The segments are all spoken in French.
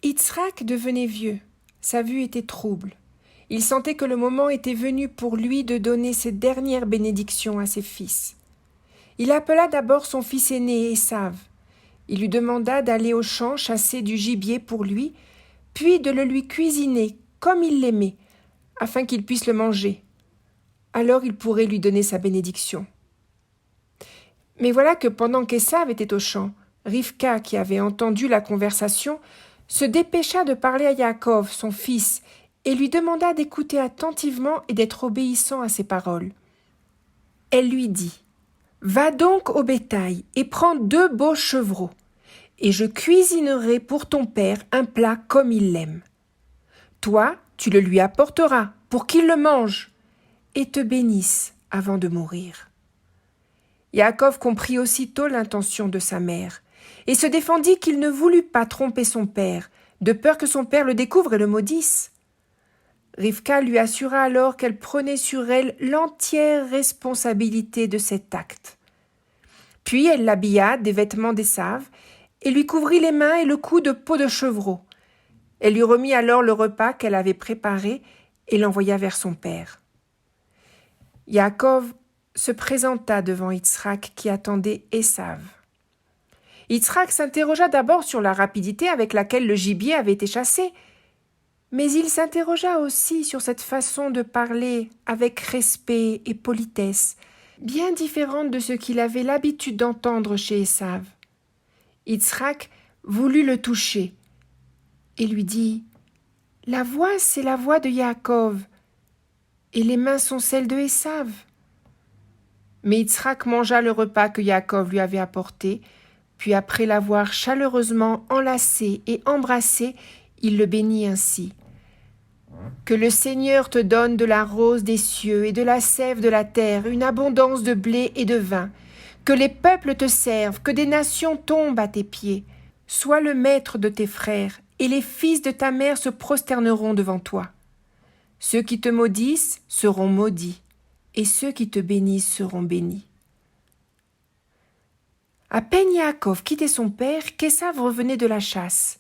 Yitzhak devenait vieux, sa vue était trouble. Il sentait que le moment était venu pour lui de donner ses dernières bénédictions à ses fils. Il appela d'abord son fils aîné Esav. Il lui demanda d'aller au champ chasser du gibier pour lui, puis de le lui cuisiner comme il l'aimait, afin qu'il puisse le manger. Alors il pourrait lui donner sa bénédiction. Mais voilà que pendant qu'Esav était au champ, Rivka, qui avait entendu la conversation, se dépêcha de parler à Yaakov, son fils, et lui demanda d'écouter attentivement et d'être obéissant à ses paroles. Elle lui dit « Va donc au bétail et prends 2 beaux chevreaux, et je cuisinerai pour ton père un plat comme il l'aime. Toi, tu le lui apporteras pour qu'il le mange, et te bénisse avant de mourir. » Yaakov comprit aussitôt l'intention de sa mère, et se défendit qu'il ne voulut pas tromper son père, de peur que son père le découvre et le maudisse. Rivka lui assura alors qu'elle prenait sur elle l'entière responsabilité de cet acte. Puis elle l'habilla des vêtements d'Ésav et lui couvrit les mains et le cou de peau de chevreau. Elle lui remit alors le repas qu'elle avait préparé et l'envoya vers son père. Yaakov se présenta devant Yitzhak qui attendait Ésav. Yitzhak s'interrogea d'abord sur la rapidité avec laquelle le gibier avait été chassé, mais il s'interrogea aussi sur cette façon de parler avec respect et politesse, bien différente de ce qu'il avait l'habitude d'entendre chez Ésav. Yitzhak voulut le toucher et lui dit « La voix, c'est la voix de Yaakov, et les mains sont celles de Ésav. » Mais Yitzhak mangea le repas que Yaakov lui avait apporté, puis après l'avoir chaleureusement enlacé et embrassé, il le bénit ainsi. « Que le Seigneur te donne de la rose des cieux et de la sève de la terre, une abondance de blé et de vin. Que les peuples te servent, que des nations tombent à tes pieds. Sois le maître de tes frères, et les fils de ta mère se prosterneront devant toi. Ceux qui te maudissent seront maudits, et ceux qui te bénissent seront bénis. » À peine Yaakov quittait son père qu'Ésav revenait de la chasse.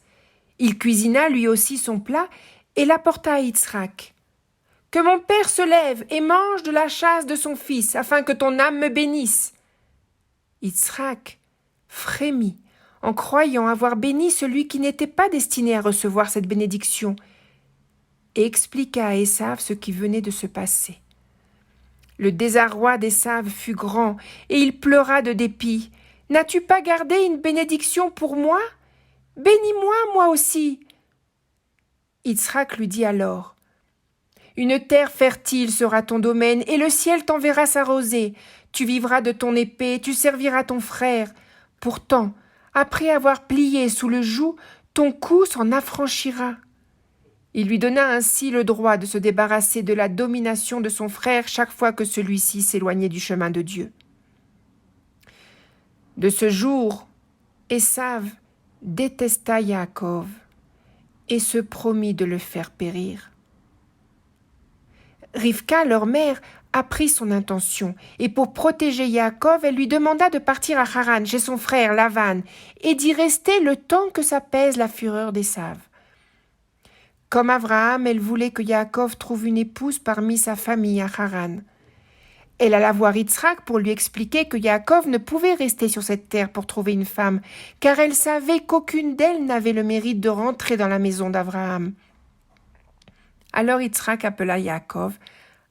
Il cuisina lui aussi son plat et l'apporta à Yitzhak. « Que mon père se lève et mange de la chasse de son fils, afin que ton âme me bénisse. » Yitzhak frémit en croyant avoir béni celui qui n'était pas destiné à recevoir cette bénédiction, et expliqua à Ésav ce qui venait de se passer. Le désarroi d'Ésav fut grand, et il pleura de dépit. « N'as-tu pas gardé une bénédiction pour moi? Bénis-moi, moi aussi !» Yitzhak lui dit alors « Une terre fertile sera ton domaine, et le ciel t'enverra sa rosée. Tu vivras de ton épée, tu serviras ton frère. Pourtant, après avoir plié sous le joug, ton cou s'en affranchira. » Il lui donna ainsi le droit de se débarrasser de la domination de son frère chaque fois que celui-ci s'éloignait du chemin de Dieu. De ce jour, Ésav détesta Yaakov et se promit de le faire périr. Rivka, leur mère, apprit son intention, et pour protéger Yaakov, elle lui demanda de partir à Haran chez son frère Lavan et d'y rester le temps que s'apaise la fureur d'Ésav. Comme Abraham, elle voulait que Yaakov trouve une épouse parmi sa famille à Haran. Elle alla voir Yitzhak pour lui expliquer que Yaakov ne pouvait rester sur cette terre pour trouver une femme, car elle savait qu'aucune d'elles n'avait le mérite de rentrer dans la maison d'Abraham. Alors Yitzhak appela Yaakov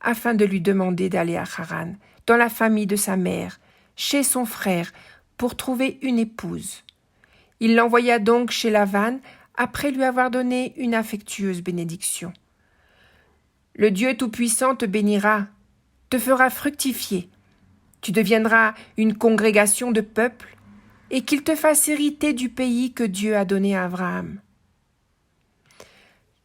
afin de lui demander d'aller à Haran, dans la famille de sa mère, chez son frère, pour trouver une épouse. Il l'envoya donc chez Lavan après lui avoir donné une affectueuse bénédiction. « Le Dieu Tout-Puissant te bénira, te fera fructifier. Tu deviendras une congrégation de peuples, et qu'il te fasse hériter du pays que Dieu a donné à Abraham. »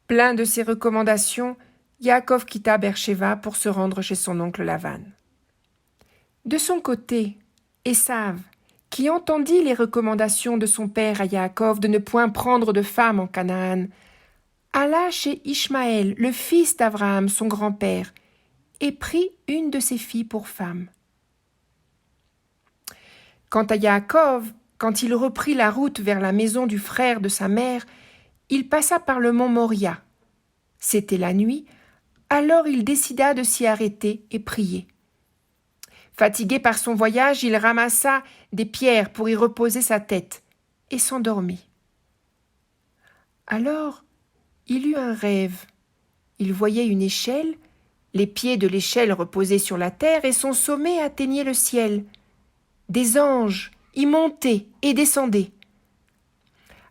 Plein de ces recommandations, Yaakov quitta Beersheva pour se rendre chez son oncle Lavan. De son côté, Ésav, qui entendit les recommandations de son père à Yaakov de ne point prendre de femme en Canaan, alla chez Ishmaël, le fils d'Abraham, son grand-père, et prit une de ses filles pour femme. Quant à Yaakov, quand il reprit la route vers la maison du frère de sa mère, il passa par le mont Moria. C'était la nuit, alors il décida de s'y arrêter et prier. Fatigué par son voyage, il ramassa des pierres pour y reposer sa tête et s'endormit. Alors, il eut un rêve. Il voyait une échelle, les pieds de l'échelle reposaient sur la terre et son sommet atteignait le ciel. Des anges y montaient et descendaient.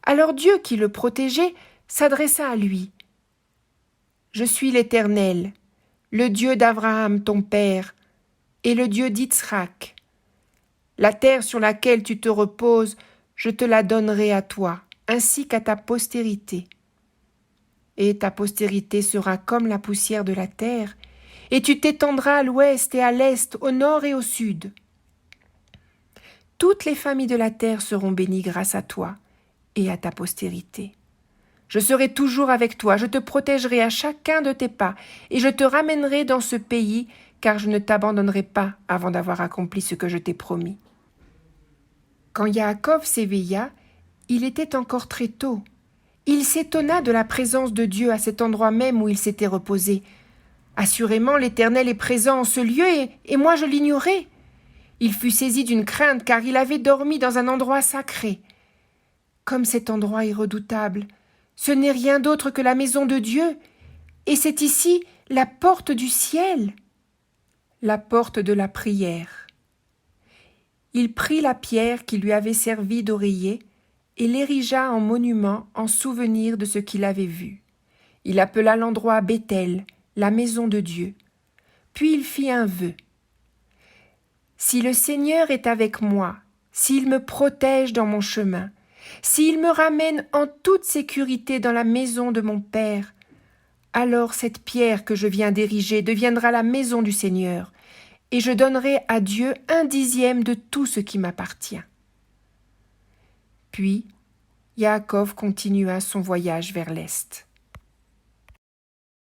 Alors Dieu, qui le protégeait, s'adressa à lui. « Je suis l'Éternel, le Dieu d'Abraham ton père, et le Dieu d'Itsrak. La terre sur laquelle tu te reposes, je te la donnerai à toi, ainsi qu'à ta postérité. Et ta postérité sera comme la poussière de la terre, et tu t'étendras à l'ouest et à l'est, au nord et au sud. Toutes les familles de la terre seront bénies grâce à toi et à ta postérité. Je serai toujours avec toi, je te protégerai à chacun de tes pas, et je te ramènerai dans ce pays, car je ne t'abandonnerai pas avant d'avoir accompli ce que je t'ai promis. » Quand Yaakov s'éveilla, il était encore très tôt. Il s'étonna de la présence de Dieu à cet endroit même où il s'était reposé. Assurément, l'Éternel est présent en ce lieu et moi je l'ignorais. Il fut saisi d'une crainte car il avait dormi dans un endroit sacré. Comme cet endroit est redoutable, ce n'est rien d'autre que la maison de Dieu, et c'est ici la porte du ciel. La porte de la prière. Il prit la pierre qui lui avait servi d'oreiller et l'érigea en monument en souvenir de ce qu'il avait vu. Il appela l'endroit Béthel, la maison de Dieu. Puis il fit un vœu. « Si le Seigneur est avec moi, s'il me protège dans mon chemin, s'il me ramène en toute sécurité dans la maison de mon Père, alors cette pierre que je viens d'ériger deviendra la maison du Seigneur, et je donnerai à Dieu 1/10 de tout ce qui m'appartient. » Puis, Yaakov continua son voyage vers l'est.